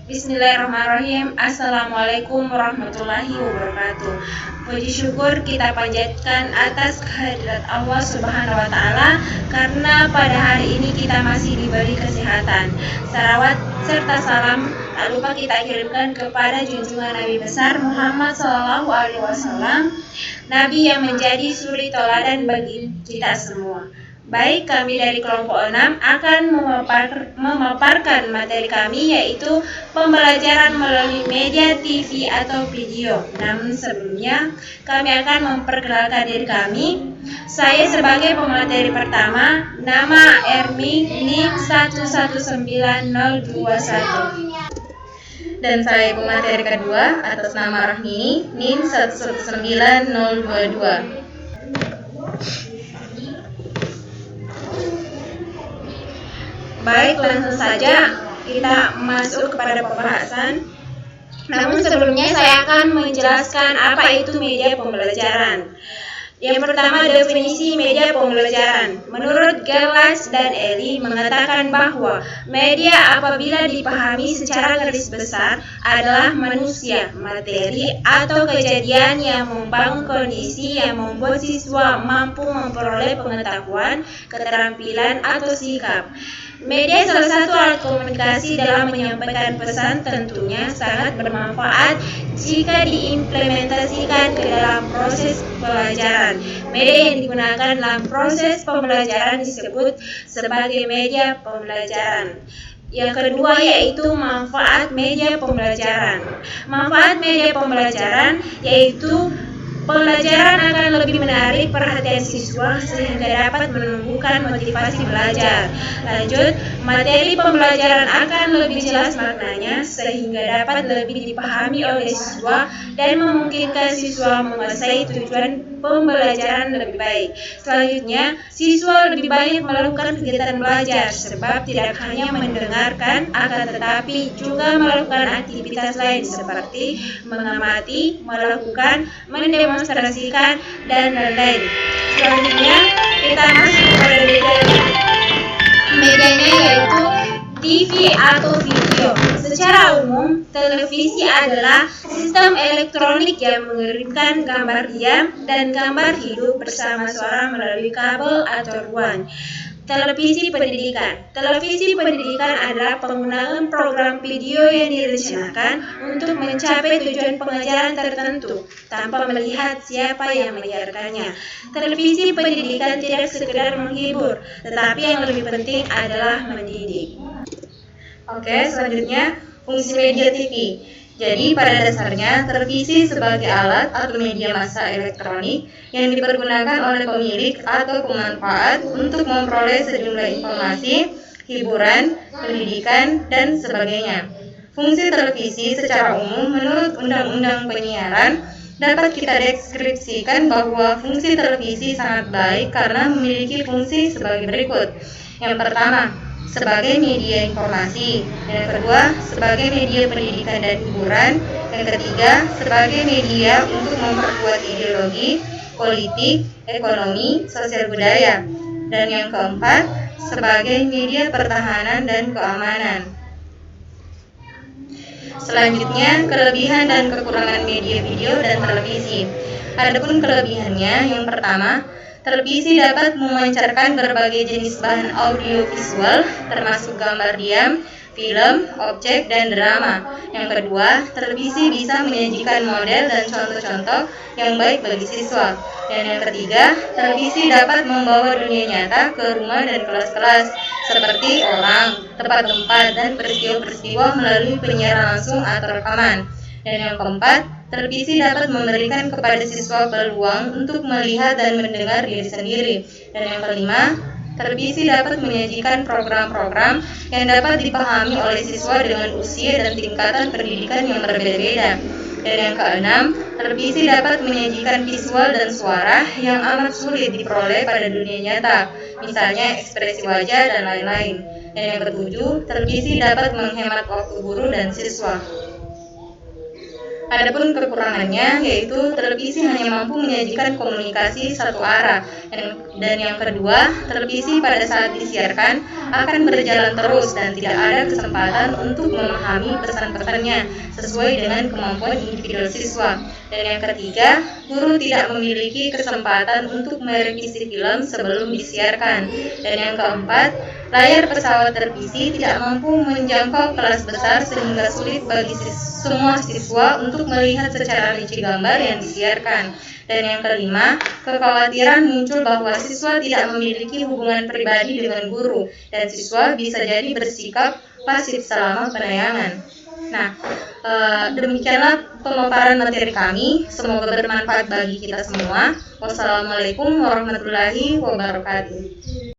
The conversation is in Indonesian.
Bismillahirrahmanirrahim. Assalamualaikum warahmatullahi wabarakatuh. Puji syukur kita panjatkan atas kehadirat Allah Subhanahu wa Ta'ala, karena pada hari ini kita masih diberi kesehatan. Salawat serta salam tak lupa kita kirimkan kepada junjungan Nabi besar Muhammad SAW, Nabi yang menjadi suri teladan bagi kita semua. Baik, kami dari kelompok 6 akan memaparkan materi kami, yaitu pembelajaran melalui media TV atau video. Namun sebelumnya, kami akan memperkenalkan diri kami. Saya sebagai pemateri pertama, nama Ermi, NIM 119021. Dan saya pemateri kedua atas nama Rahmini, NIM 119022. Baik, langsung saja kita masuk kepada pembahasan. Namun sebelumnya saya akan menjelaskan apa itu media pembelajaran. Yang pertama, definisi media pembelajaran. Menurut Gelas dan Eli mengatakan bahwa media apabila dipahami secara garis besar adalah manusia, materi, atau kejadian yang membangun kondisi yang membuat siswa mampu memperoleh pengetahuan, keterampilan, atau sikap. Media salah satu alat komunikasi dalam menyampaikan pesan, tentunya sangat bermanfaat jika diimplementasikan ke dalam proses pembelajaran. Media yang digunakan dalam proses pembelajaran disebut sebagai media pembelajaran. Yang kedua yaitu manfaat media pembelajaran. Manfaat media pembelajaran yaitu pembelajaran akan lebih menarik perhatian siswa sehingga dapat menumbuhkan motivasi belajar. Lanjut, materi pembelajaran akan lebih jelas maknanya sehingga dapat lebih dipahami oleh siswa dan memungkinkan siswa menguasai tujuan pembelajaran lebih baik. Selanjutnya, siswa lebih banyak melakukan kegiatan belajar sebab tidak hanya mendengarkan akan tetapi juga melakukan aktivitas lain seperti mengamati, melakukan, mendemonstrasikan, dan lain-lain. Selanjutnya kita masuk kepada medianya yaitu TV atau video. Secara umum, televisi adalah sistem elektronik yang mengirimkan gambar diam dan gambar hidup bersama suara melalui kabel atau ruang. Televisi pendidikan. Televisi pendidikan adalah penggunaan program video yang direncanakan untuk mencapai tujuan pengajaran tertentu tanpa melihat siapa yang menyiarkannya. Televisi pendidikan tidak sekedar menghibur, tetapi yang lebih penting adalah mendidik. Oke, selanjutnya fungsi media TV. Jadi pada dasarnya televisi sebagai alat atau media massa elektronik yang dipergunakan oleh pemilik atau pemanfaat untuk memperoleh sejumlah informasi, hiburan, pendidikan, dan sebagainya. Fungsi televisi secara umum menurut Undang-Undang Penyiaran dapat kita deskripsikan bahwa fungsi televisi sangat baik karena memiliki fungsi sebagai berikut. Yang pertama, sebagai media informasi. Yang kedua, sebagai media pendidikan dan hiburan. Yang ketiga, sebagai media untuk memperkuat ideologi, politik, ekonomi, sosial budaya. Dan yang keempat, sebagai media pertahanan dan keamanan. Selanjutnya, kelebihan dan kekurangan media video dan televisi. Adapun kelebihannya, yang pertama, televisi dapat memancarkan berbagai jenis bahan audiovisual, termasuk gambar diam, film, objek, dan drama. Yang kedua, televisi bisa menyajikan model dan contoh-contoh yang baik bagi siswa. Dan yang ketiga, televisi dapat membawa dunia nyata ke rumah dan kelas-kelas, seperti orang, tempat-tempat, dan peristiwa-peristiwa melalui penyiaran langsung atau rekaman. Dan yang keempat, televisi dapat memberikan kepada siswa peluang untuk melihat dan mendengar diri sendiri. Dan yang kelima, televisi dapat menyajikan program-program yang dapat dipahami oleh siswa dengan usia dan tingkatan pendidikan yang berbeda-beda. Dan yang keenam, televisi dapat menyajikan visual dan suara yang amat sulit diperoleh pada dunia nyata, misalnya ekspresi wajah dan lain-lain. Dan yang ketujuh, televisi dapat menghemat waktu guru dan siswa. Adapun kekurangannya yaitu televisi hanya mampu menyajikan komunikasi satu arah, dan yang kedua, televisi pada saat disiarkan akan berjalan terus dan tidak ada kesempatan untuk memahami pesan-pesannya sesuai dengan kemampuan individu siswa. Dan yang ketiga, guru tidak memiliki kesempatan untuk merevisi film sebelum disiarkan. Dan yang keempat, layar pesawat televisi tidak mampu menjangkau kelas besar sehingga sulit bagi semua siswa untuk melihat secara rinci gambar yang disiarkan. Dan yang kelima, kekhawatiran muncul bahwa siswa tidak memiliki hubungan pribadi dengan guru dan siswa bisa jadi bersikap pasif selama penayangan. Nah, demikianlah pemaparan materi kami. Semoga bermanfaat bagi kita semua. Wassalamualaikum warahmatullahi wabarakatuh.